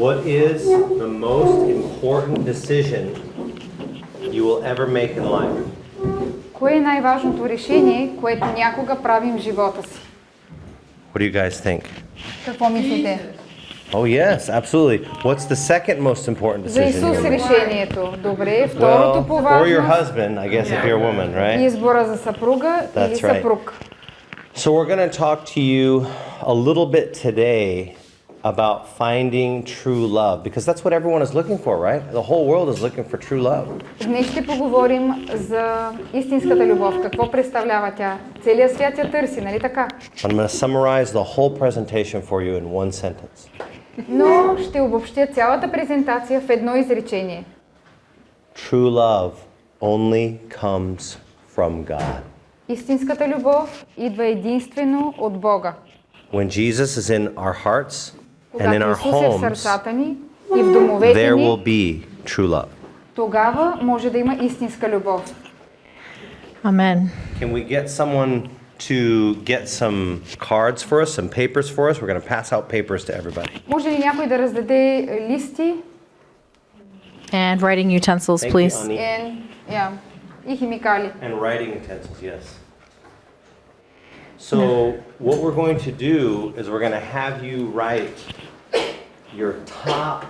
What is the most important decision you will ever make in life? Кое е най-важното решение, което някога правим в живота си? What do you guys think? Какво мислите? Oh yes, absolutely. What's the second most important За decision? Исус you ever make? решението. Добре, второто по Well, or your важност husband, I guess, if you're a woman, right? избора за съпруга или That's right. съпруг. So we're going to talk to you a little bit today about finding true love, because that's what everyone is looking for, right? The whole world is looking for true love. Днес ще поговорим за истинската любов. Какво представлява тя? Целият свят я търси, нали така? I'm going to summarize the whole presentation for you in one sentence. Но ще обобщя цялата презентация в едно изречение. True love only comes from God. Истинската любов идва единствено от Бога. When Jesus is in our hearts and in Когато our Исус е в homes, сърцата ни и в домовете there will ни, be true love. тогава може да има истинска любов. Amen. Can we get someone to get some cards for us, some papers for us? We're going to pass out papers to everybody. Може ли някой да раздаде листи And writing utensils, Thank please. you, Ani. и химикали? And writing utensils, yes. So what we're going to do is we're going to have you write your top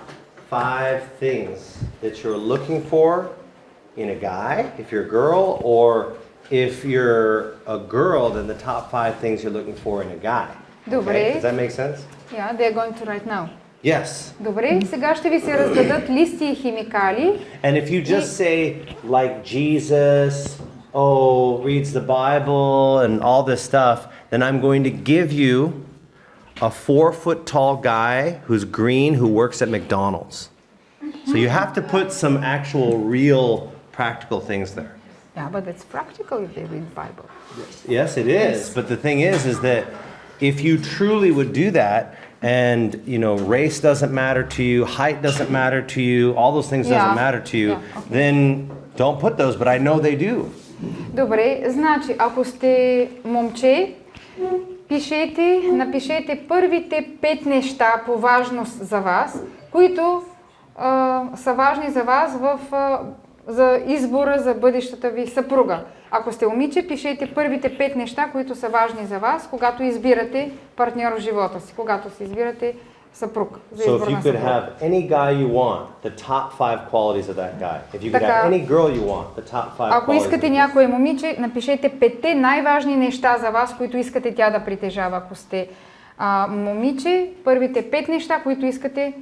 5 things that you're looking for in a guy, if you're a girl, or if you're a girl, then the top 5 things you're looking for in a guy. Добре. Does that make sense? Yeah, they're going to write now. Yes. Добре, сега ще ви се раздадат листи и химикали. And if you just say, like Jesus, reads the Bible and all this stuff, then I'm going to give you a 4-foot tall guy who's green who works at McDonald's. So you have to put some actual real practical things there. Yeah, but it's practical if they read the Bible. Yes, it is. But the thing is that if you truly would do that, and race doesn't matter to you, height doesn't matter to you, all those things doesn't matter to you, then don't put those, but I know they do. Добре, значи, ако сте момче, напишете първите 5 неща по важност за вас, които са важни за вас за избора за бъдещата ви съпруга. Ако сте момиче, пишете първите 5 неща, които са важни за вас, когато избирате партньор в живота си, когато си избирате съпруг за So избор if на you could съпруг. have any guy you want, the top 5 qualities of that guy. If you could Така, have any girl you want, the top 5 Ако qualities. искате някое момиче, напишете 5 най-важни неща за вас, които искате тя да притежава. Ако сте момиче, първите 5 неща, които искате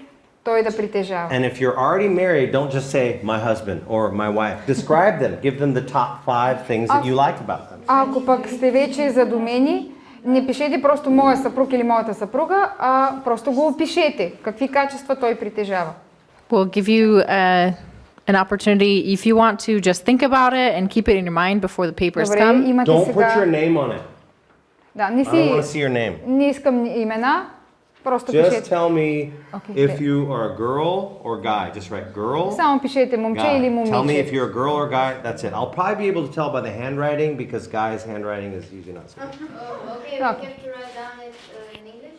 той да притежава. And if you're already married, don't just say my husband or my wife. Describe them. Give them the top 5 things that you like about them. Ако пък сте вече задумени, не пишете просто моя съпруг или моята съпруга, а просто го опишете. Какви качества той притежава. We'll give you an opportunity if you want to just think about it and keep it in your mind before the papers Добре, come. имате Don't put your сега... name on it. Да, не I don't want to си... see your name. Не искам имена, просто Just пишете. tell me Okay, if okay. you are a girl or guy. Just write girl. Само пишете момче или Guy. Tell me if момиче. you're a girl or a guy. That's it. I'll probably be able to tell by the handwriting because guys' handwriting is usually not so good. Okay, we Okay. have to write down it in English?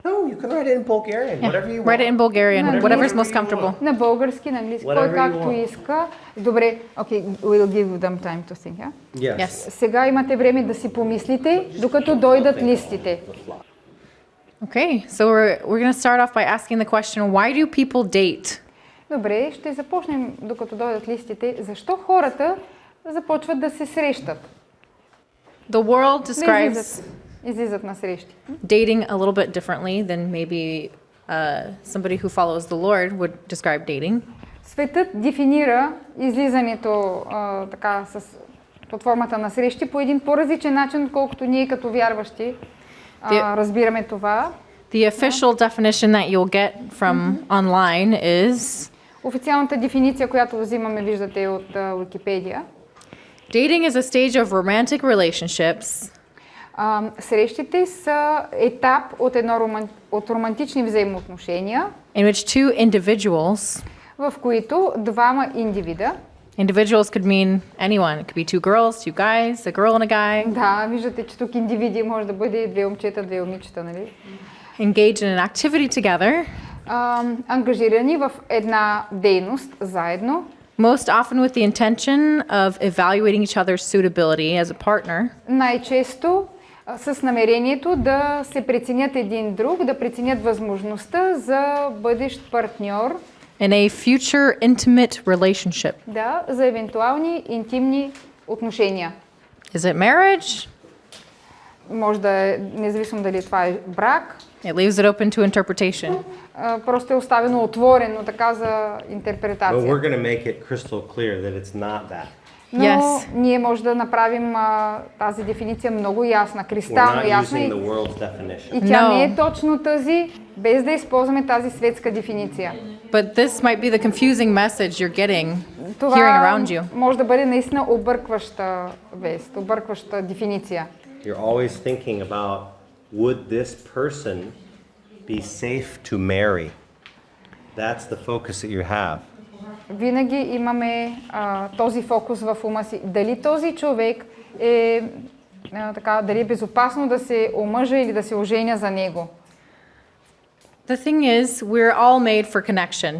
No, you can write it in Bulgarian. Yeah. Whatever you want. Write it in Bulgarian, Whatever whatever's you most comfortable. На български, на английски, Whatever кой you както want. иска. Добре, okay, we'll give them time to think, yeah? Yes. Yes. Сега имате време да си помислите, докато дойдат листите. Okay, so we're going to start off by asking the question, why do people date? Добре, ще започнем, докато дойдат листите. Защо хората започват да се срещат? The world Да describes излизат на срещи. dating a little bit differently than maybe somebody who follows the Lord would describe dating. Светът дефинира излизането така под формата на срещи по един по-различен начин, отколкото ние като вярващи разбираме това. The official definition that you'll get from online is Официалната дефиниция, която взимаме, виждате от Википедия. dating is a stage of romantic relationships Срещите са етап от романтични взаимоотношения, in which two individuals, в които двама индивида, individuals could mean anyone. It could be two girls, two guys, a girl and a guy, да, виждате, че тук индивиди може да бъде две момчета, две момичета, нали? engage in an activity together ангажирани в една дейност заедно, most often with the intention of evaluating each other's suitability as a partner, най-често с намерението да се преценят един друг, да преценят възможността за бъдещ партньор, in a future intimate relationship. да, за евентуални интимни отношения. Is it marriage? Може да е, независимо дали това е брак, It leaves it open to interpretation. просто е оставено отворено така за But интерпретация. we're going to make it crystal clear that it's not that. Но Yes. ние може да направим тази дефиниция много ясна, We're кристално not ясна using и, the world's definition. и тя No. не е точно тази, без да използваме тази светска дефиниция. But this might be the confusing message you're getting, hearing Това around you. може да бъде наистина объркваща вест, объркваща дефиниция. You're always thinking about, would this person be safe to marry? That's the focus that you have. Винаги имаме този фокус в ума си. Дали този човек е така, дали е безопасно да се омъжа или да се оженя за него. The thing is, we're all made for connection.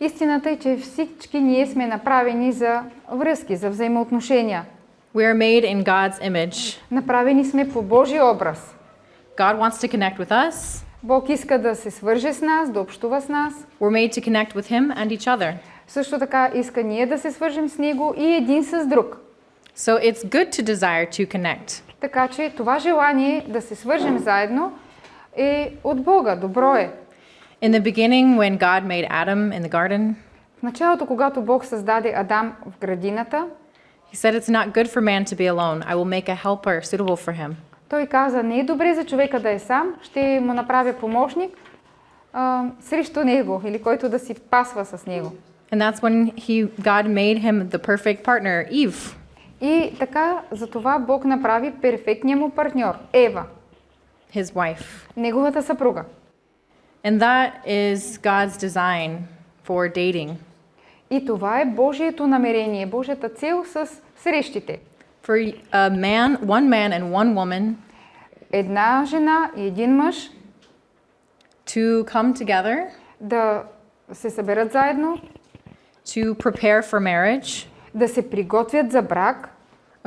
Истината е, че всички ние сме направени за връзки, за взаимоотношения. We are made in God's image. Направени сме по Божия образ. God wants to connect with us. Бог иска да се свърже с нас, да общува с нас. We're made to connect with Him and each other. Също така иска ние да се свържем с Него и един с друг. So it's good to desire to connect. Така че това желание да се свържем заедно е от Бога, добро е. In the beginning, when God made Adam in the garden, В началото, когато Бог създаде Адам в градината, He said, "It's not good for man to be alone. I will make a helper suitable for him." той каза, не е добре за човека да е сам, ще му направя помощник срещу него или който да си пасва с него. And that's when God made him the perfect partner, Eve. И така, за това Бог направи перфектния му партньор, Ева, His wife. неговата съпруга. And that is God's design for dating. И това е Божието намерение, Божията цел с срещите. For a man, one man and one woman Една жена и един мъж to come together да се съберат заедно, to prepare for marriage да се приготвят за брак,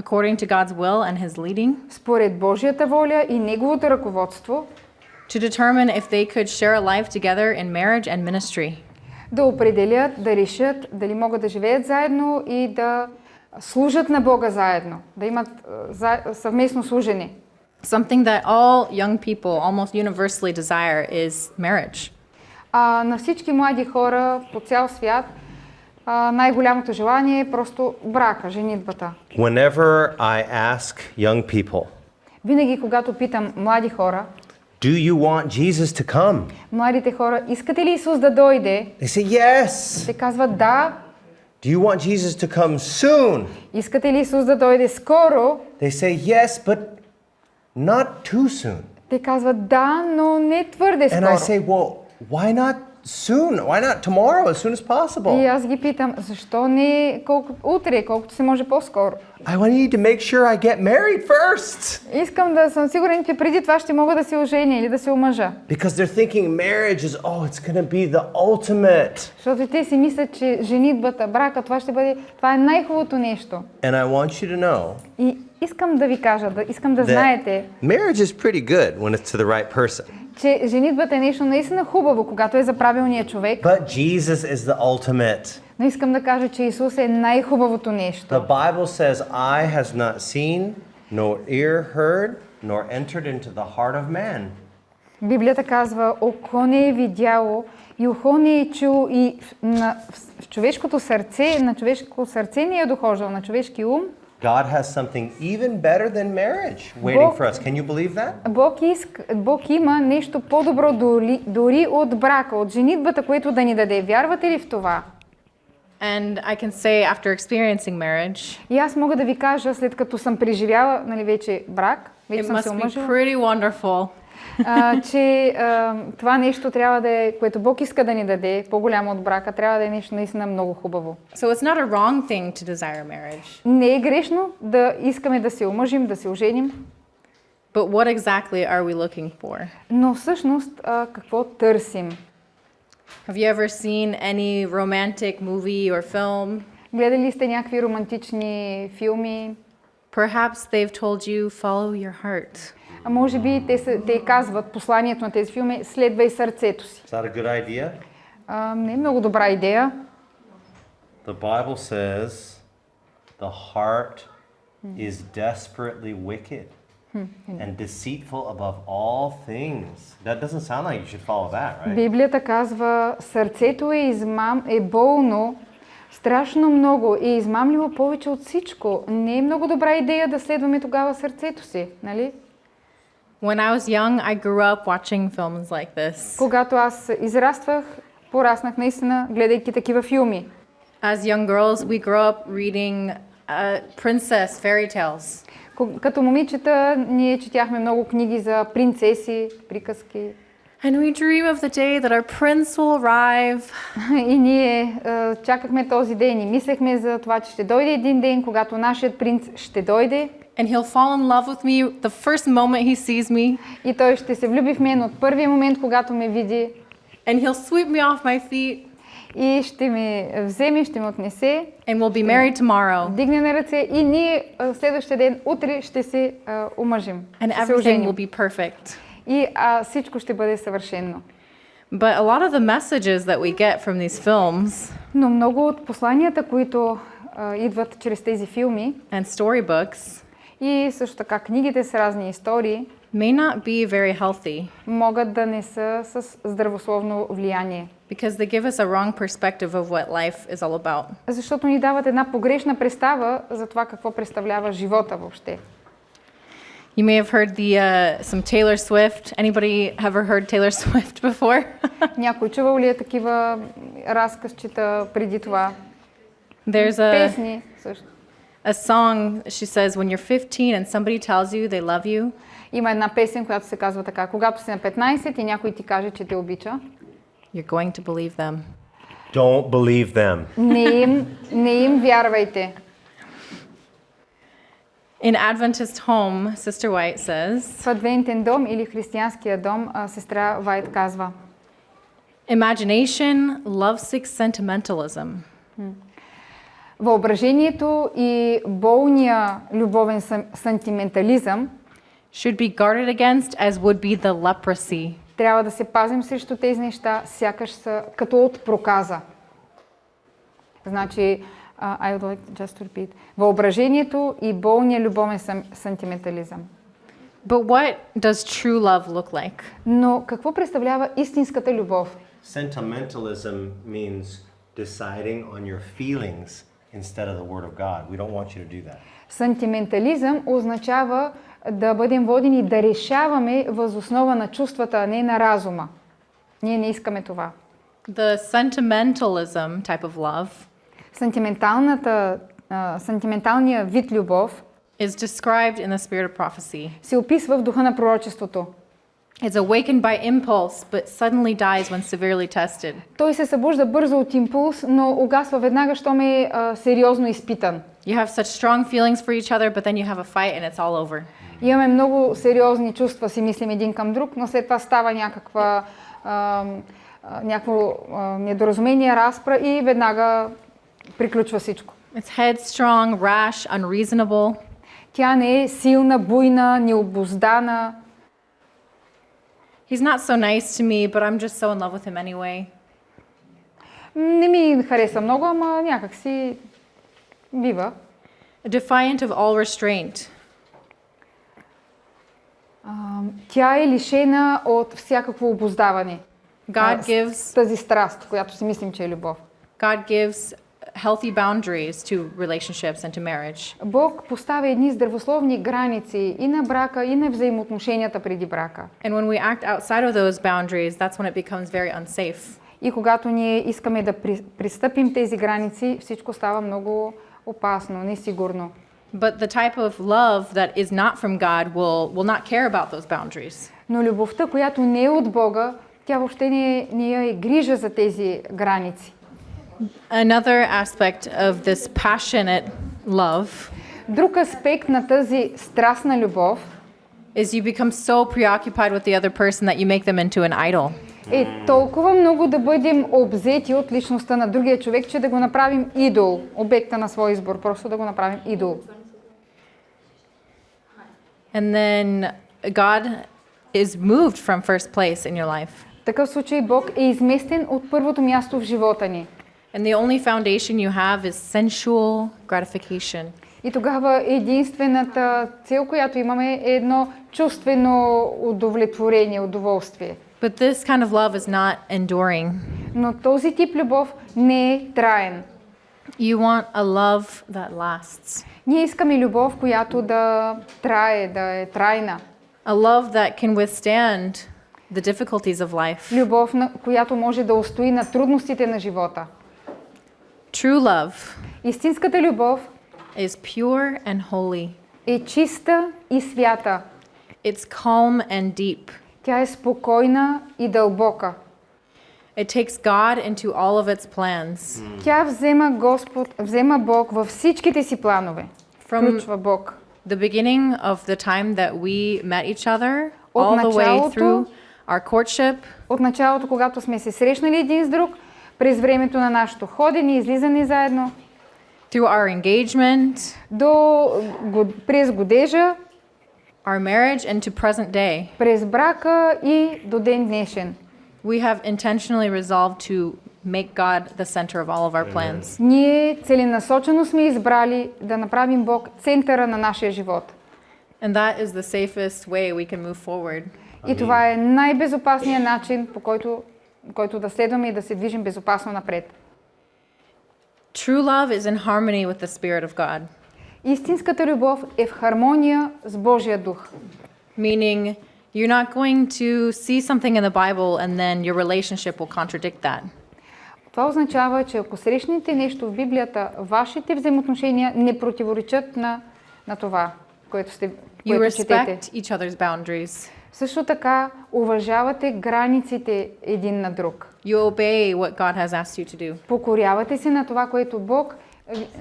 according to God's will and his leading, според Божията воля и неговото ръководство, to determine if they could share a life together in marriage and ministry. да определят, да решат дали могат да живеят заедно и да служат на Бога заедно, да имат съвместно служене. Something that all young people almost universally desire is marriage. На всички млади хора по цял свят най-голямото желание е просто брака, женитбата. Whenever I ask young people, Винаги, когато питам млади хора, do you want Jesus to come? младите хора, искате ли Исус да дойде? They say yes. Те казват да. Do you want Jesus to come soon? Искате ли Исус да дойде скоро? They say yes, but not too soon. Те казват да, но не твърде And I скоро. say, well, why not soon? Why not tomorrow, as soon as И possible? аз ги питам, защо не утре, колкото се може по-скоро? I need to make sure I get married first. Искам да съм сигурен, че преди това ще мога да се оженя или да се омъжа. Because they're thinking marriage is, oh, it's going to be the ultimate. Защото те си мислят, че женитбата, брака, това е най-хубавото нещо. And I want you to know И искам да ви кажа, искам да that знаете, marriage is pretty good when it's to the right person. че женитбата е нещо наистина хубаво, когато е за правилния човек. But Jesus is the ultimate. Но искам да кажа, че Исус е най-хубавото The нещо. Bible says, eye has not seen, nor ear heard, nor entered into the heart of man. Библията казва, око не е видяло и ухо не е чуло и в човешкото сърце, на човешко сърце не е дохождал, на човешки ум. God has something even better than marriage waiting for us. Can you believe that? Бог има нещо по-добро дори от брака, от женитбата, което да ни даде. Вярвате ли в това? And I can say after experiencing marriage, И аз мога да ви кажа, след като съм преживяла вече брак, вече it съм се must be омъжила, pretty wonderful. че това нещо трябва да е, което Бог иска да ни даде, по-голямо от брака, трябва да е нещо наистина много хубаво. So it's not a wrong thing to desire marriage. Не е грешно да искаме да се омъжим, да се оженим, But what exactly are we looking for? но всъщност какво търсим? Have you ever seen any romantic movie or film? Гледали сте някакви романтични филми? Perhaps they've told you, follow your heart. А може би те казват посланието на тези филми, следвай сърцето си. Is that a good idea? Не е много добра идея. The Bible says the heart is desperately wicked and deceitful above all things. That doesn't sound like you should follow that, right? Библията казва, сърцето е болно, страшно много и измамливо повече от всичко. Не е много добра идея да следваме тогава сърцето си, нали? When I was young, I grew up watching films like this. Когато аз израствах, пораснах наистина, гледайки такива филми. As young girls, we grew up reading princess fairy tales. Като момичета, ние четяхме много книги за принцеси, приказки. And we dream of the day that our prince will arrive. И ние чакахме този ден и мислехме за това, че ще дойде един ден, когато нашият принц ще дойде. And he'll fall in love with me the first moment he sees me. И той ще се влюби в мен от първия момент, когато ме види. And he'll sweep me off my feet. И ще ме вземе, ще ме отнесе. And we'll be married tomorrow. Дигне на ръце и ние следващия ден, утре ще се омъжим. And Ще се everything оженим. will be perfect. И всичко ще бъде съвършено. But a lot of the messages that we get from these films Но много от посланията, които идват чрез тези филми and storybooks и също така книгите с разни истории, may not be very healthy могат да не са с здравословно влияние. because they give us a wrong perspective of what life is all about. Защото ни дават една погрешна представа за това какво представлява живота въобще. You may have heard some Taylor Swift. Anybody ever heard Taylor Swift before? Някой чувал ли е такива разказчета преди това? There's Песни също. a song, she says, when you're 15 and somebody tells you they love you, Има една песен, която се казва така: когато си на 15 и някой ти каже, че те обича, you're going to believe them. Don't believe them. не им вярвайте. In Adventist Home, Sister White says, В адвентен дом или християнския дом, сестра Вайт казва: imagination, lovesick sentimentalism. въображението и болния любовен сантиментализъм Should be guarded against as would be the leprosy. трябва да се пазим срещу тези неща, сякаш са като от проказа. Значи, I would like just to repeat. Въображението и болния любовен сантиментализъм. But what does true love look like? Но какво представлява истинската любов? Sentimentalism means deciding on your feelings instead of the Word of God. We don't want you to do that. Сантиментализъм означава да бъдем водени да решаваме въз основа на чувствата, а не на разума. Ние не искаме това. The sentimentalism type of love Сантименталният вид любов is described in the spirit of prophecy. се описва в духа на пророчеството. It's awakened by impulse, but suddenly dies when severely tested. Той се събужда бързо от импулс, но угасва веднага, щом е сериозно изпитан. You have such strong feelings for each other, but then you have a fight and it's all over. Имаме много сериозни чувства, си мислим един към друг, но след това става някакво недоразумение, разпра и веднага приключва всичко. It's headstrong, rash, unreasonable. Тя не е силна, буйна, необуздана. He's not so nice to me, but I'm just so in love with him anyway. Не ми хареса много, ама някак си бива. Defiant of all restraint. Тя е лишена от всякакво обуздаване. God gives Тази страст, която си мислим, че е любов. God gives healthy boundaries to relationships and to marriage. Бог поставя едни здравословни граници и на брака, и на взаимоотношенията преди брака. And when we act outside of those boundaries, that's when it becomes very unsafe. И когато ние искаме да пристъпим тези граници, всичко става много опасно, несигурно. But the type of love that is not from God will not care about those boundaries. Но любовта, която не е от Бога, тя въобще не е грижа за тези граници. Another aspect of this passionate love Друг аспект на тази страстна любов is you become so preoccupied with the other person that you make them into an idol. Е толкова много да бъдем обзети от личността на другия човек, че да го направим идол, обекта на свой избор, просто да го направим идол. And then God is moved from first place in your life. В такъв случай Бог е изместен от първото място в живота ни. And the only foundation you have is sensual gratification. И тогава единствената цел, която имаме, е едно чувствено удовлетворение, удоволствие. But this kind of love is not enduring. Но този тип любов не е траен. You want a love that lasts. Ние искаме любов, която да трае, да е трайна. A love that can withstand the difficulties of life. Любов, която може да устои на трудностите на живота. True love Истинската любов is pure and holy. е чиста и свята. It's calm and deep. Тя е спокойна и дълбока. It takes God into all of its plans. Тя взема Бог във всичките си планове. Включва Бог. The beginning of the time that we met each other, От all the way началото- through our courtship, От началото, когато сме се срещнали един с друг, през времето на нашето ходене и излизане заедно, through our engagement, през годежа, our marriage, and to present day. през брака и до ден днешен. We have intentionally resolved to make God the center of all of our plans. Ние целенасочено сме избрали да направим Бог центъра на нашия живот. And that is the safest way we can move forward. И това е най-безопасният начин, по който да следваме и да се движим безопасно напред. True love is in harmony with the Spirit of God, Истинската любов е в хармония с Божия дух. meaning you're not going to see something in the Bible and then your relationship will contradict that. Това означава, че ако срещнете нещо в Библията, вашите взаимоотношения не противоречат на това, което You четете. respect each other's boundaries. Също така уважавате границите един на друг. You obey what God has asked you to do. Покорявате се на това, което Бог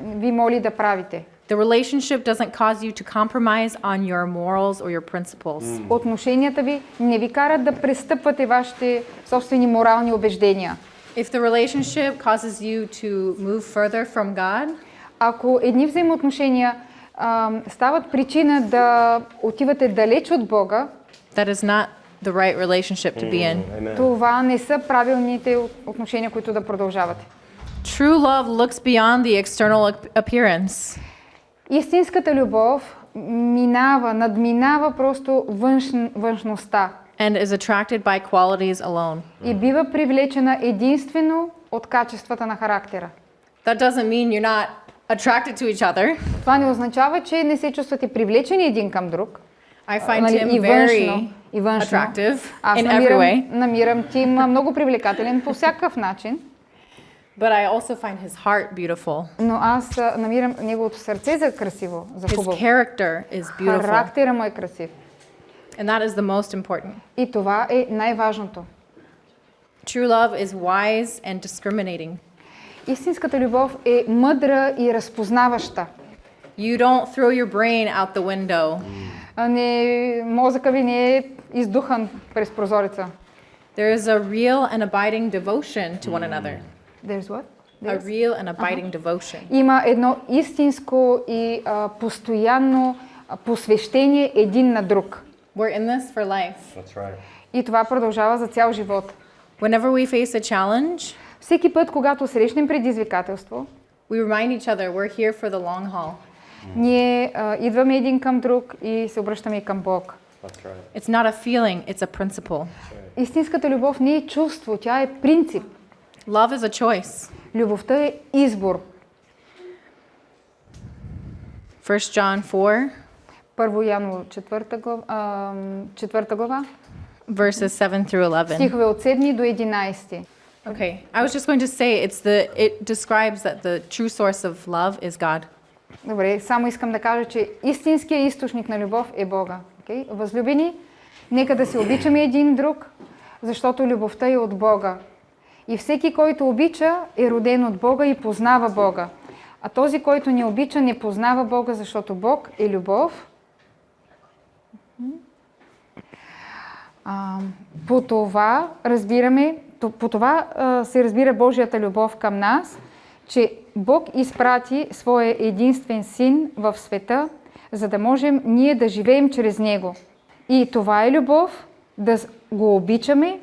ви моли да правите. The relationship doesn't cause you to compromise on your morals or your principles. Отношенията ви не ви карат да престъпвате вашите собствени морални убеждения. If the relationship causes you to move further from God, Ако едни взаимоотношения стават причина да отивате далеч от Бога, that is not the right relationship to be in. това не са правилните отношения, които да продължавате. True love looks beyond the external appearance. Истинската любов надминава просто външността And is attracted by qualities alone. и бива привлечена единствено от качествата на характера. That doesn't mean you're not attracted to each other. Това не означава, че не се чувствате привлечени един към друг. I find Нали, him и very външно. attractive Аз in every way, намирам Тим много привлекателен по всякакъв начин, but I also find his heart beautiful. но аз намирам неговото сърце за красиво, за His хубаво. character is beautiful. Характера му е красив. And that is the most important. И това е най-важното. True love is wise and discriminating. Истинската любов е мъдра и разпознаваща. You don't throw your brain out the window. Мозъка ви не е издухан през прозореца. There is a real and abiding devotion to one another. There's what? A real and abiding devotion. Има едно истинско и постоянно посвещение един на друг. We're in this for life. That's right. И това продължава за цял живот. Whenever we face a challenge, Всеки път, когато срещнем предизвикателство, we remind each other we're here for the long haul. ние идваме един към друг и се обръщаме и към Бог. That's right. It's not a feeling, it's a principle. Истинската любов не е чувство, тя е принцип. Love is a choice. Любовта е избор. 1 John 4, Първо Яново 4 глава, verses 7 through 11. стихове от 7 до 11. Okay, I was just going to say it describes that the true source of love is God. Добре, само искам да кажа, че истинският източник на любов е Бога. Okay? Възлюбени, нека да се обичаме един друг, защото любовта е от Бога. И всеки, който обича, е роден от Бога и познава Бога. А този, който не обича, не познава Бога, защото Бог е любов. По това се разбира Божията любов към нас, че Бог изпрати своя единствен син в света, за да можем ние да живеем чрез него. И това е любов, да го обичаме,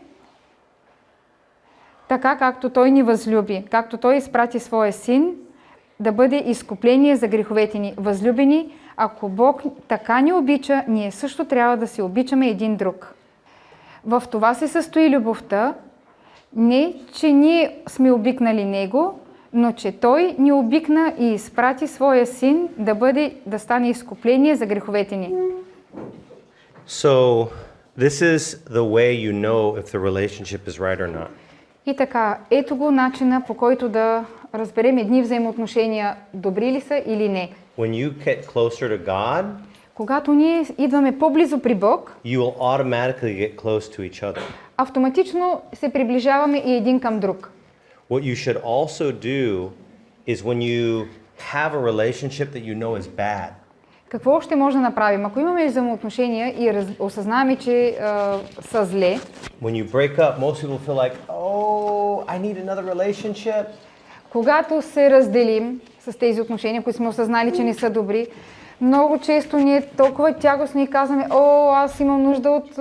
така както той ни възлюби, както той изпрати своя син, да бъде изкупление за греховете ни. Възлюбени, ако Бог така ни обича, ние също трябва да се обичаме един друг. В това се състои любовта, не че ние сме обикнали него, но че той ни обикна и изпрати своя син да стане изкупление за греховете ни. So, this is the way you know if the relationship is right or not. И така, ето го начина, по който да разберем едни взаимоотношения добри ли са или не. When you get closer to God, Когато ние идваме по-близо при Бог, you will automatically get close to each other. автоматично се приближаваме и един към друг. What you should also do is when you have a relationship that you know is bad, Какво още може да направим? Ако имаме взаимоотношения и осъзнаваме, че са зле, when you break up, most people feel like, oh, I need another relationship. когато се разделим с тези отношения, които сме осъзнали, че не са добри, много често ние толкова тягостно и казваме, аз имам нужда от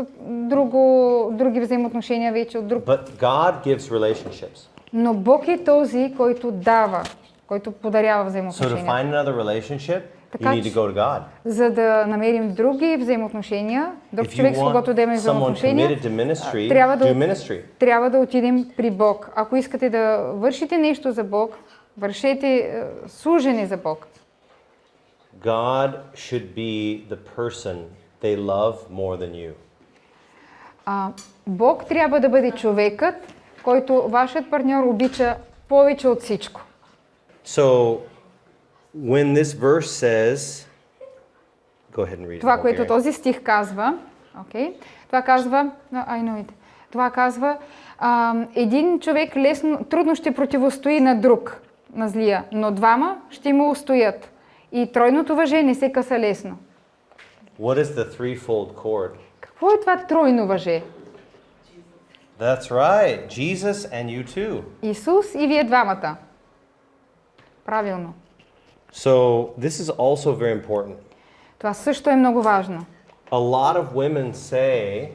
други взаимоотношения вече, от друг. But God gives relationships. Но Бог е този, който дава, който подарява So to взаимоотношения. find another relationship, you Така need че- to go to God. За да намерим други взаимоотношения, друг If човек, you с когото да имаме want someone взаимоотношения, committed to ministry, трябва do да, ministry. трябва да отидем при Бог. Ако искате да вършите нещо за Бог, вършете служене за Бог. God should be the person they love more than you. Бог трябва да бъде човекът, който вашият партньор обича повече от всичко. So, when this verse says, go ahead and read it. Това, I'll което hear it. този стих казва, това казва, това казва, един човек трудно ще противостои на друг, на злия, но двама ще му устоят. И тройното въже не се къса лесно. What is the threefold cord? Какво е това тройно въже? That's right, Jesus and you too. Исус и вие двамата. Правилно. So, this is also very important. Това също е много важно. A lot of women say,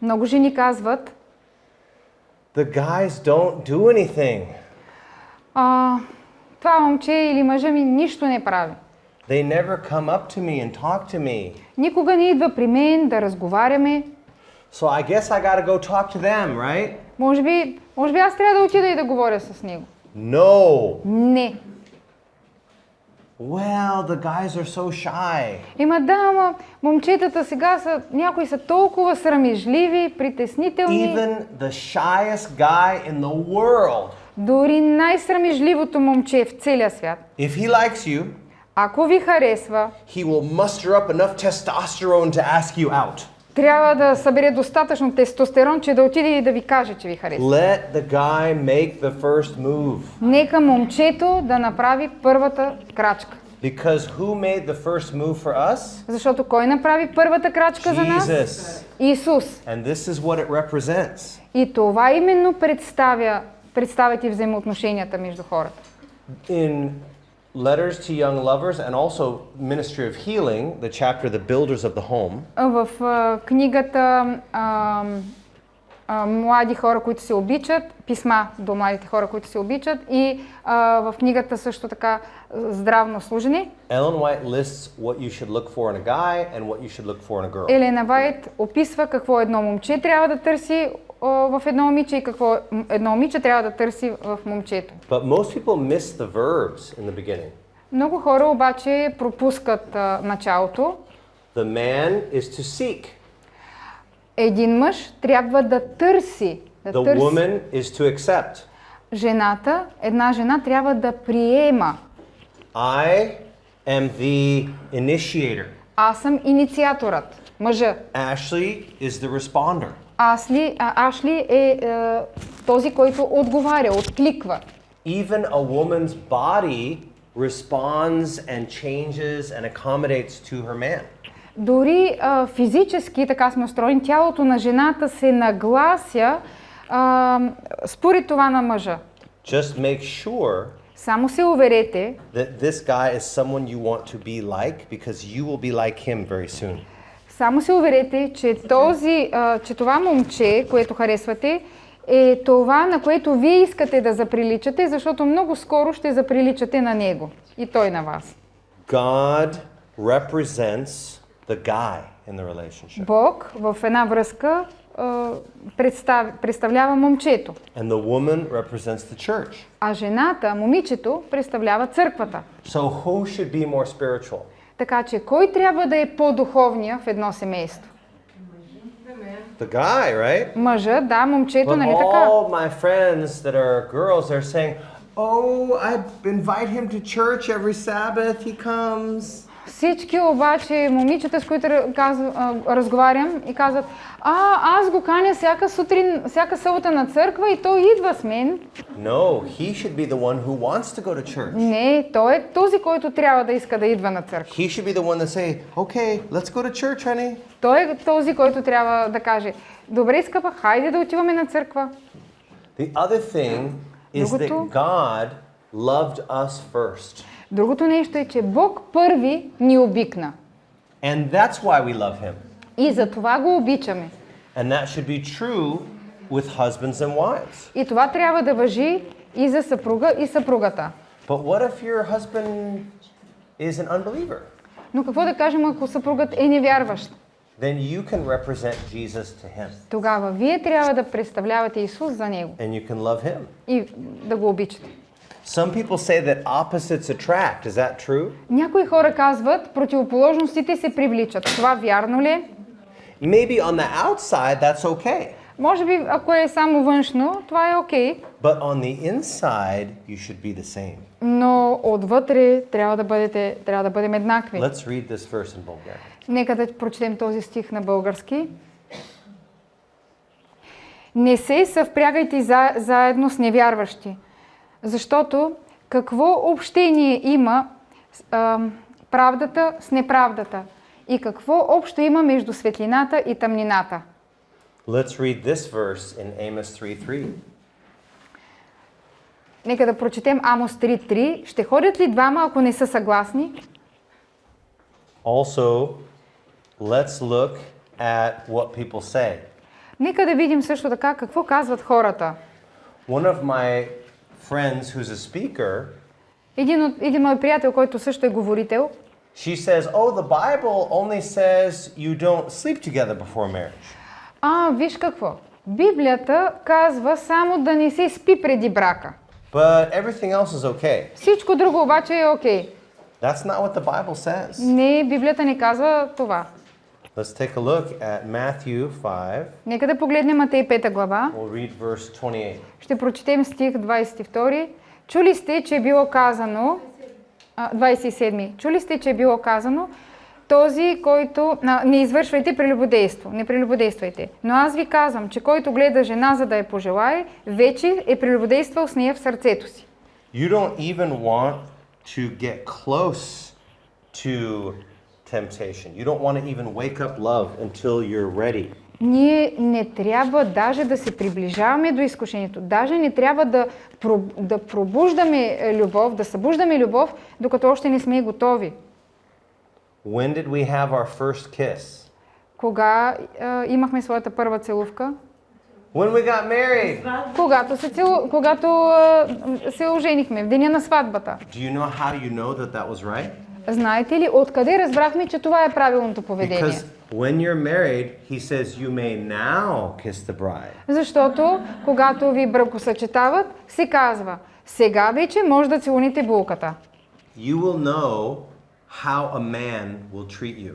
Много жени казват, the guys don't do anything. това момче или мъжа ми нищо не прави. They never come up to me and talk to me. Никога не идва при мен да разговаряме. So I guess I gotta go talk to them, right? Може би аз трябва да отида и да говоря с него. No. Не. Well, the guys are so shy. Ама момчетата сега някои са толкова срамежливи, притеснителни. Even the shyest guy in the world, Дори най-срамежливото момче в целия свят. if he likes you, Ако ви харесва, he will muster up enough testosterone to ask you out. трябва да събере достатъчно тестостерон, че да отиде и да ви каже, че ви харесва. Let the guy make the first move. Нека момчето да направи първата крачка. Because who made the first move for us? Защото кой направи първата крачка за нас? Jesus. Исус. And this is what it represents. И това именно представят и взаимоотношенията между хората. In Letters to Young Lovers and also Ministry of Healing, the chapter The Builders of the Home, В книгата Млади хора, които се обичат, писма до младите хора, които се обичат, и в книгата също така Здравно служене, Ellen White lists what you should look for in a guy and what you should look for in a girl. Елена Вайт описва какво едно момче трябва да търси в едно момиче и какво едно момиче трябва да търси в момчето. But most people miss the verbs in the beginning. Много хора обаче пропускат началото. The man is to seek. Един мъж трябва да търси. The woman is to accept. Една жена трябва да приема. I am the initiator. Аз съм инициаторът, мъжа. Ashley is the responder. Ашли е този, който отговаря, откликва. Even a woman's body responds and changes and accommodates to her man. Дори физически, така сме устроени, тялото на жената се наглася според това на мъжа. Just make sure Само се уверете, that this guy is someone you want to be like because you will be like him very soon. само се уверете, че това момче, което харесвате, е това, на което вие искате да заприличате, защото много скоро ще заприличате на него и той на вас. God represents the guy in the relationship. Бог в една връзка представлява момчето, And the woman represents the church. а жената, момичето, представлява църквата. So who should be more spiritual? Така че кой трябва да е по-духовния в едно семейство? The guy, right? Мъжа, да, момчето, But нали така? all my friends that are girls, they're saying, "Oh, I invite him to church every Sabbath. He comes." Всички обаче момичета, с които разговарям и казват, аз го каня всяка сутрин, всяка събота на църква и той идва с мен. No, he should be the one who wants to go to church. Не, той е този, който трябва да иска да идва на църква. He should be the one that say, "Okay, let's go to church, honey." Той е този, който трябва да каже, добре, скъпа, хайде да отиваме на църква. The other thing is that Другото- God loved us first. Другото нещо е, че Бог първи ни обикна. And that's why we love him. И за това го обичаме. And that should be true with husbands and wives. И това трябва да важи и за съпруга и съпругата. But what if your husband is an unbeliever? Но какво да кажем, ако съпругът е невярващ? Then you can represent Jesus to him Тогава вие трябва да представлявате Исус за него and you can love him. и да го обичате. Some people say that opposites attract. Is that true? Някои хора казват, противоположностите се привличат. Това вярно ли е? Maybe on the outside that's okay. Може би, ако е само външно, това е окей, But on the inside you should be the same. но отвътре трябва да бъдем еднакви. Let's read this verse in Bulgarian. Нека да прочетем този стих на български. Не се съвпрягайте заедно с невярващи, защото какво общение има правдата с неправдата и какво общо има между светлината и тъмнината. Let's read this verse in Amos 3:3. Нека да прочетем Амос 3:3. Ще ходят ли двама, ако не са съгласни? Also, let's look at what people say. Нека да видим също така какво казват хората. One of my friends who's a speaker, Един мой приятел, който също е говорител, she says, "Oh, the Bible only says you don't sleep together before marriage." виж какво. Библията казва само да не се спи преди брака. But everything else is okay. Всичко друго обаче е окей. That's not what the Bible says. Не, Библията не казва това. Let's take a look at Matthew 5. Нека да погледнем Матей 5 глава. We'll read verse 28. Ще прочетем стих 22. Чули сте, че е било казано... 27. Чули сте, че е било казано, този, който... не извършвайте прелюбодейство, не прелюбодействайте. Но аз ви казвам, че който гледа жена, за да я пожелае, вече е прелюбодействал с нея в сърцето си. You don't even want to get close to temptation. You don't want to even wake up love until you're ready. Ние не трябва даже да се приближаваме до изкушението. Даже не трябва да пробуждаме любов, да събуждаме любов, докато още не сме готови. When did we have our first kiss? Кога имахме своята първа целувка? When we got married. Когато се оженихме, в деня на сватбата. Do you know how you know that that was right? Знаете ли, откъде разбрахме, че това е правилното поведение? Because when you're married, he says you may now kiss the bride. Защото, когато ви бракосъчетават, се казва, сега вече може да целуните булката. You will know how a man will treat you.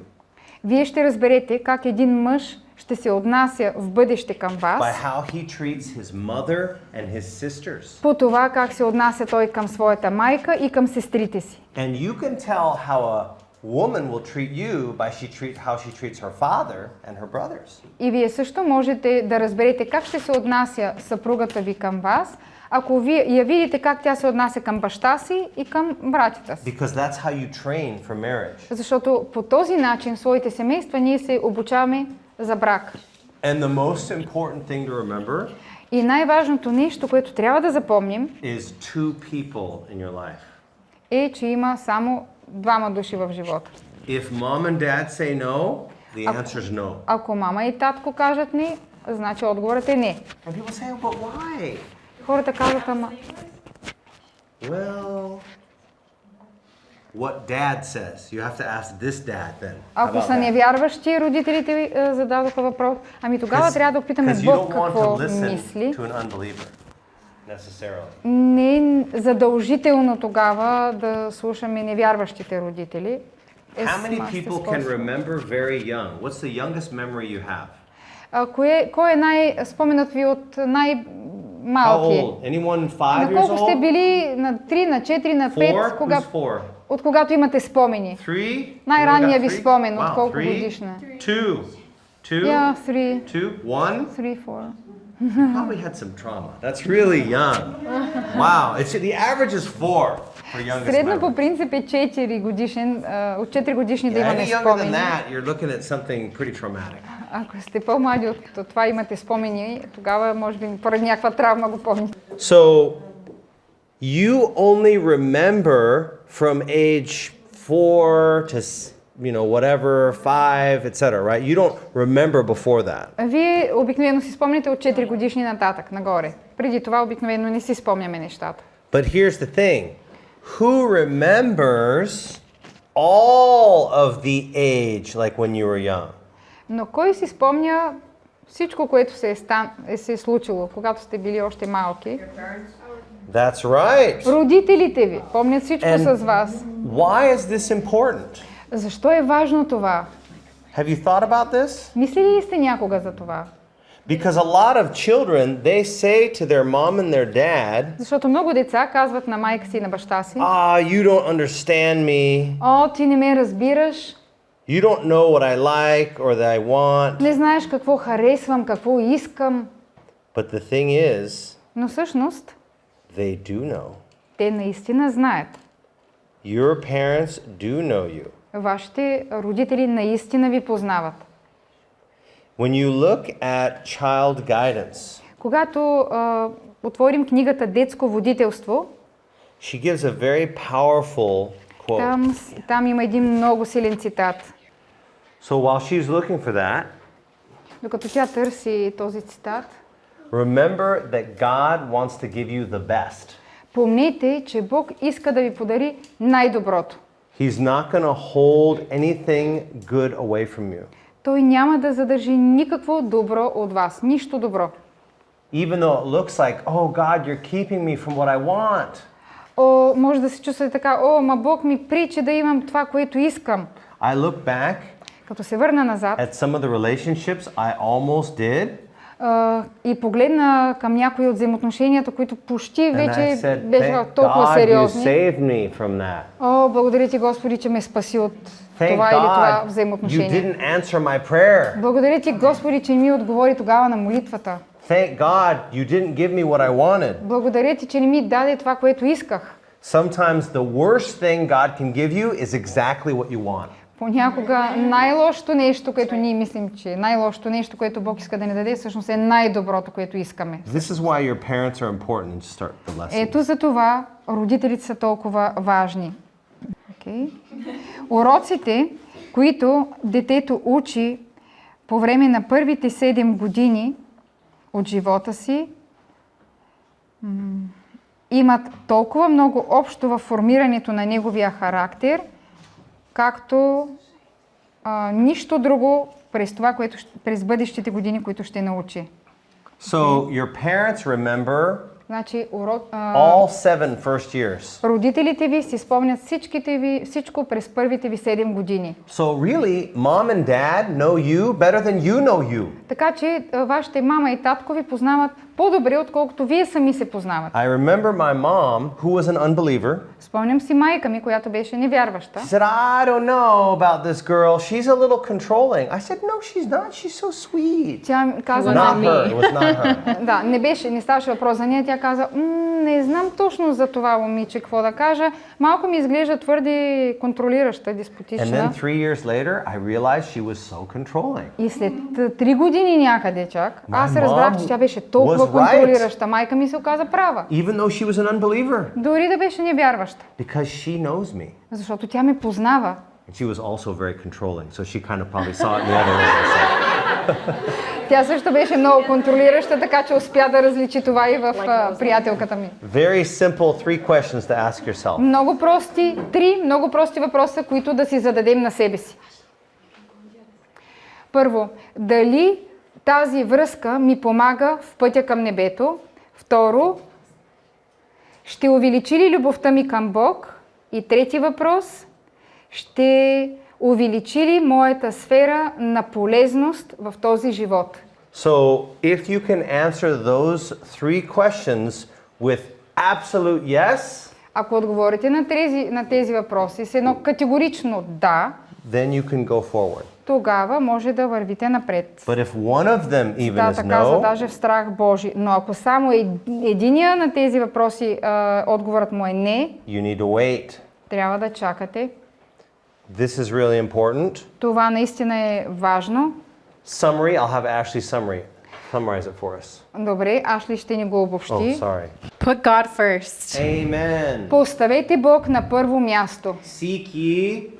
Вие ще разберете как един мъж ще се отнася в бъдеще към By вас, how he treats his mother and his sisters. по това как се отнася той към своята майка и към сестрите си. And you can tell how woman will treat you by how she treats her father and her brothers. И вие също можете да разберете как ще се отнася съпругата ви към вас, ако вие я видите как тя се отнася към баща си и към братята си. Because that's how you train for marriage. Защото по този начин в своите семейства ние се обучаваме за брак. And the most important thing to remember И най-важното нещо, което трябва да запомним, is two people in your life. е, че има само двама души в живота. If mom and dad say no, the answer is no. Ако мама и татко кажат не, значи отговорът е не. And people say, but why? Хората казват, ама Well, what dad says. You have to ask this dad then. How ако about са that? невярващи, родителите ви зададоха въпрос, ами тогава трябва да опитаме 'Cause you Бог don't want какво to listen мисли. to an unbeliever, necessarily. Не е задължително тогава да слушаме невярващите родители. How many people can remember very young? What's the youngest memory you have? Кой е споменът ви от How най-малки? old? Anyone 5 На years колко сте old? били? На 3, на 4, на 5? 4? Who's 4? От когато имате спомени? 3? Най-ранния ви Anyone got 3? спомен, от Wow, колко 3? годишна? 2? 2? Yeah, 3, 2? 1? 3, 4. Probably had some trauma. That's really young. Wow. The average is 4 for youngest Средно memory. по принцип е 4 годишен, от 4 годишни да Yeah, имаме any younger than спомени. that, you're looking at something pretty traumatic. Ако сте по-млади от това имате спомени, тогава може би поради някаква травма го помните. So you only remember from age 4 to whatever, 5, etc., right? You don't remember before that. Вие обикновено си спомняте от 4 годишни нататък, нагоре. Преди това обикновено не си спомняме нещата. But here's the thing. Who remembers all of the age like when you were young? Но кой си спомня всичко, което се е случило, когато сте били още малки? That's right. Родителите ви помнят всичко And- с вас. Why is this important? Защо е важно това? Have you thought about this? Мислили ли сте някога за това? Because a lot of children, they say to their mom and their dad, Защото много деца казват на майка си и на баща си: you don't understand me. "О, ти не ме разбираш, You don't know what I like or that I want. не знаеш какво харесвам, какво искам." But the thing is, Но всъщност they do know. те наистина знаят. Your parents do know you. Вашите родители наистина ви познават. When you look at child guidance, Когато отворим книгата Детско водителство, she gives a very powerful quote. там има един много силен цитат. So while she's looking for that, Докато тя търси този цитат, remember that God wants to give you the best. помнете, че Бог иска да ви подари най-доброто. He's not going to hold anything good away from you. Той няма да задържи никакво добро от вас, нищо добро. Even though it looks like, oh God, you're keeping me from what I want. Може да се чувствате така: ма Бог ми пречи да имам това, което искам. I look back Като се върна назад at some of the relationships I almost did, и погледна към някои от взаимоотношенията, които почти and I вече said, бяха thank толкова God you сериозни. saved me from that. Благодаря ти, Господи, че ме спаси от Thank това или това God you взаимоотношение. didn't answer my prayer. Благодаря ти, Господи, че ми отговори тогава на молитвата. Thank God you didn't give me what I wanted. Благодаря ти, че не ми даде това, което исках. Sometimes the worst thing God can give you is exactly what you want. Понякога най-лошото нещо, което ние мислим, че най-лошото нещо, което Бог иска да ни даде, всъщност е най-доброто, което искаме. This is why your parents are important and start the lesson. Ето за това родителите са толкова важни. Okay. Уроците, които детето учи по време на първите 7 години от живота си, имат толкова много общо във формирането на неговия характер, както нищо друго през бъдещите години, които ще научи. So your parents remember Значи, All 7 first years. родителите ви си спомнят всичко през първите ви 7 години. So really, mom and dad know you better than you know you. Така че вашите мама и татко ви познават по-добре, отколкото вие сами се познават. I remember my mom, who was an unbeliever. Спомням си майка ми, която беше невярваща. She said, I don't know about this girl. She's a little controlling. I said, no, she's not. She's so sweet. Тя каза, Not her. It was not her. да, не ставаше въпрос за нея. Тя каза, не знам точно за това момиче какво да кажа. Малко ми изглежда твърде контролираща, And then деспотична. 3 years later, I realized she was so controlling. И след 3 години някъде чак, аз My разбрах, mom че тя беше толкова was right. контролираща. Майка ми се оказа права. Even though she was an unbeliever. Дори да беше невярваща. Because she knows me. Защото тя ме познава. And she was also very controlling. So she kind of probably saw it in the other way. Тя също беше много контролираща, така че успя да различи това и в приятелката ми. Very simple 3 questions to ask yourself. Много прости въпроса, които да си зададем на себе си. Първо, дали тази връзка ми помага в пътя към небето? Второ, ще увеличи ли любовта ми към Бог? И трети въпрос, ще увеличи ли моята сфера на полезност в този живот? So if you can answer those 3 questions with absolute yes, Ако отговорите на тези въпроси с едно категорично да, then you can go forward. тогава може да вървите напред. But if one of them even is Тата каза no, даже в страх Божи. Но ако само единия на тези въпроси отговорът му е не, you need to wait. трябва да чакате. This is really important. Това наистина е важно. Summary, I'll have Ashley summarize it for us. Добре, Ашли ще ни го обобщи. Oh, sorry. Put God first. Amen. Поставете Бог на първо място. Seek ye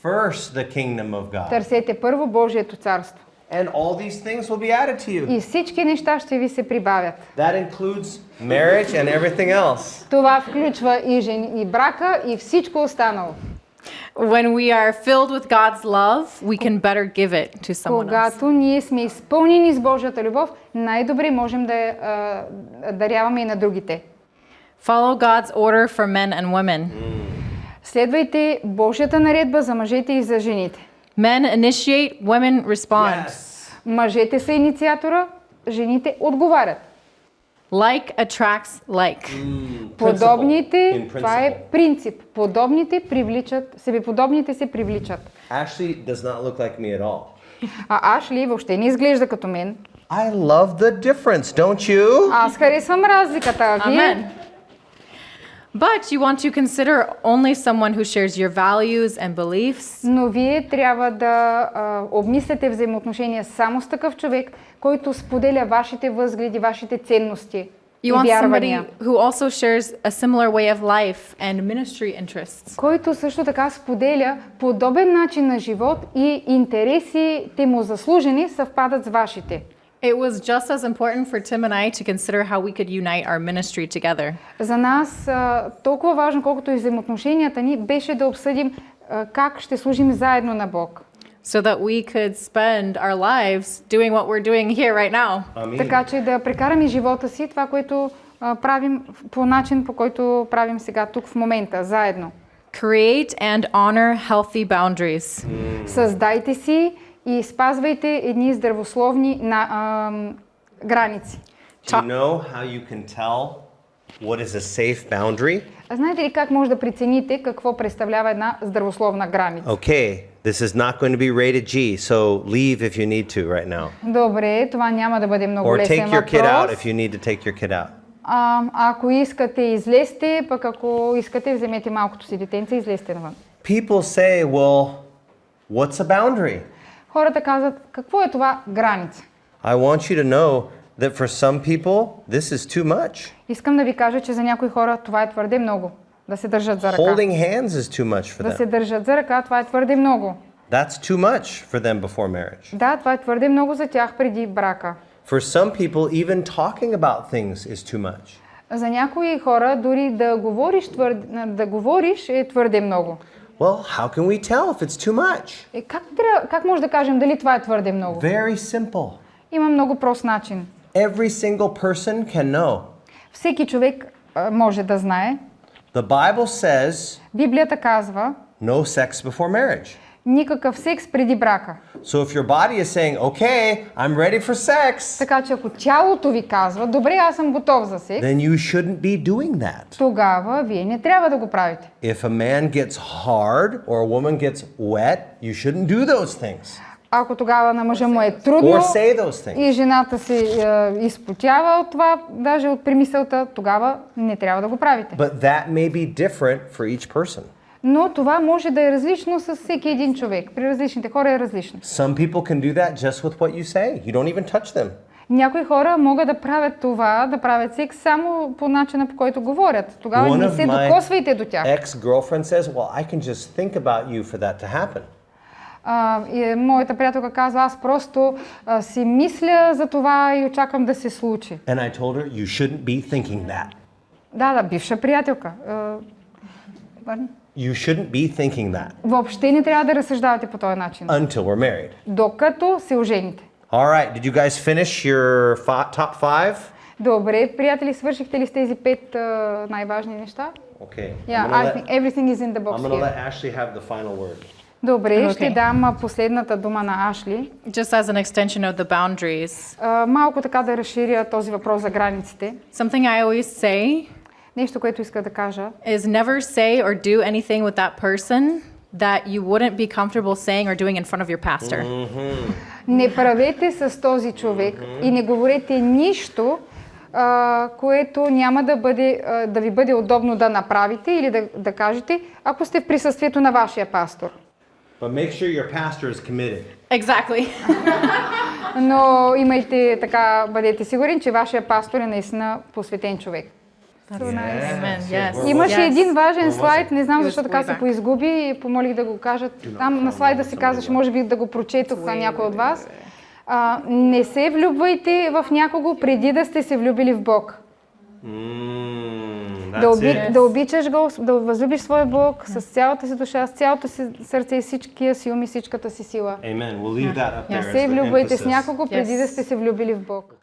first the kingdom of God. Търсете първо Божието царство. And all these things will be added to you. И всички неща ще ви се прибавят. That includes marriage and everything else. Това включва и брака, и всичко останало. When we are filled with God's love, we can better give it to someone else. Когато ние сме изпълнени с Божията любов, най-добре можем да я даряваме и на другите. Follow God's order for men and women. Следвайте Божията наредба за мъжете и за жените. Men initiate, women respond. Мъжете са инициатора, жените отговарят. Like attracts like. Подобните, In това е principle. принцип. Подобните привличат, себеподобните се привличат. Ashley does not look like me at all. А Ашли въобще не изглежда като мен. I love the difference, don't you? Аз харесвам разликата. А вие? Amen. But you want to consider only someone who shares your values and beliefs. Но вие трябва да обмисляте взаимоотношения само с такъв човек, който споделя вашите възгледи, вашите ценности You и want somebody вярвания. who also shares a similar way of life and ministry interests. Който също така споделя подобен начин на живот и интересите му заслужени съвпадат с вашите. It was just as important for Tim and I to consider how we could unite our ministry together. За нас толкова важно, колкото и взаимоотношенията ни, беше да обсъдим как ще служим заедно на Бог. So that we could spend our lives doing what we're doing here right now. Така че да прекараме живота си, това, което правим по начин, по който правим сега тук в момента, заедно. Create and honor healthy boundaries. Създайте си и спазвайте едни здравословни граници. Do you know how you can tell what is a safe boundary? А знаете ли как може да прецените какво представлява една здравословна граница? Okay, this is not going to be rated G, so leave if you need to right now. Добре, това няма да бъде много Or лесен take your kid out въпрос. if you need to take your kid out. Ако искате, излезте, пък ако искате, вземете малкото си детенце и излезте навън. People say, well, what's a boundary? Хората казват, какво е това граница? I want you to know that for some people, this is too much. Искам да ви кажа, че за някои хора това е твърде много. Да се държат за ръка. Holding hands is too much for Да се them. държат за ръка, това е твърде много. That's too much for them before marriage. Да, това е твърде много за тях преди брака. For some people, even talking about things is too much. За някои хора дори да говориш е твърде много. Well, how can we tell if it's too much? Как може да кажем дали това е твърде много? Very simple. Има много прост начин. Every single person can know. всеки човек може да знае. The Bible says Библията казва no sex before marriage. никакъв секс преди брака. So if your body is saying, okay, I'm ready for sex, Така че ако тялото ви казва, добре, аз съм готов за секс, then you shouldn't be doing that. тогава вие не трябва да го правите. If a man gets hard or a woman gets wet, you shouldn't do those things Ако тогава на мъжа му е трудно or say those things. и жената се изпотява от това, даже от примисълта, тогава не трябва да го правите. But that may be different for each person. Но това може да е различно с всеки един човек. При различните хора е различно. Some people can do that just with what you say. You don't even touch them. Някои хора могат да правят това, да правят секс само по начина, по който говорят. Тогава One не of се my докосвайте до тях. ex-girlfriend says, well, I can just think about you for that to happen. Моята приятелка казва, аз просто си мисля за това и очаквам да се случи. And I told her, you shouldn't be thinking that. Да, бивша приятелка. You shouldn't be thinking that Въобще не трябва да разсъждавате по този начин, until we're married. докато се ожените. All right, did you guys finish your top 5? Добре, приятели, свършихте ли с тези 5 най-важни неща? Okay. Yeah, I think everything is in the box I'm going to here. let Ashley have the final word. Добре, ще Okay. дам последната дума на Ашли. Just as an extension of the boundaries, Малко така да разширя този въпрос за границите. something I always say Нещо, което иска да кажа. is never say or do anything with that person that you wouldn't be comfortable saying or doing in front of your pastor. Не правете с този човек и не говорете нищо, което няма да ви бъде удобно да направите или да кажете, ако сте в присъствието на вашия пастор. But make sure your pastor is committed. Exactly. Но бъдете сигурен, че вашия пастор е наистина посветен човек. Amen. Yes. Имаше един важен It слайд, не знам was защо така way се back. поизгуби и помолих да го кажат. Там на слайда се казваше, може би да го прочетох някой от вас. Не се влюбвайте в някого преди да сте се влюбили в Бог. Да обичаш го, да възлюбиш своя Бог с цялата си душа, с цялото си сърце и всичкия си ум и всичката си сила. Amen. We'll leave that up there Не as се the влюбвайте с emphasis. някого преди Yes. да сте се влюбили в Бог.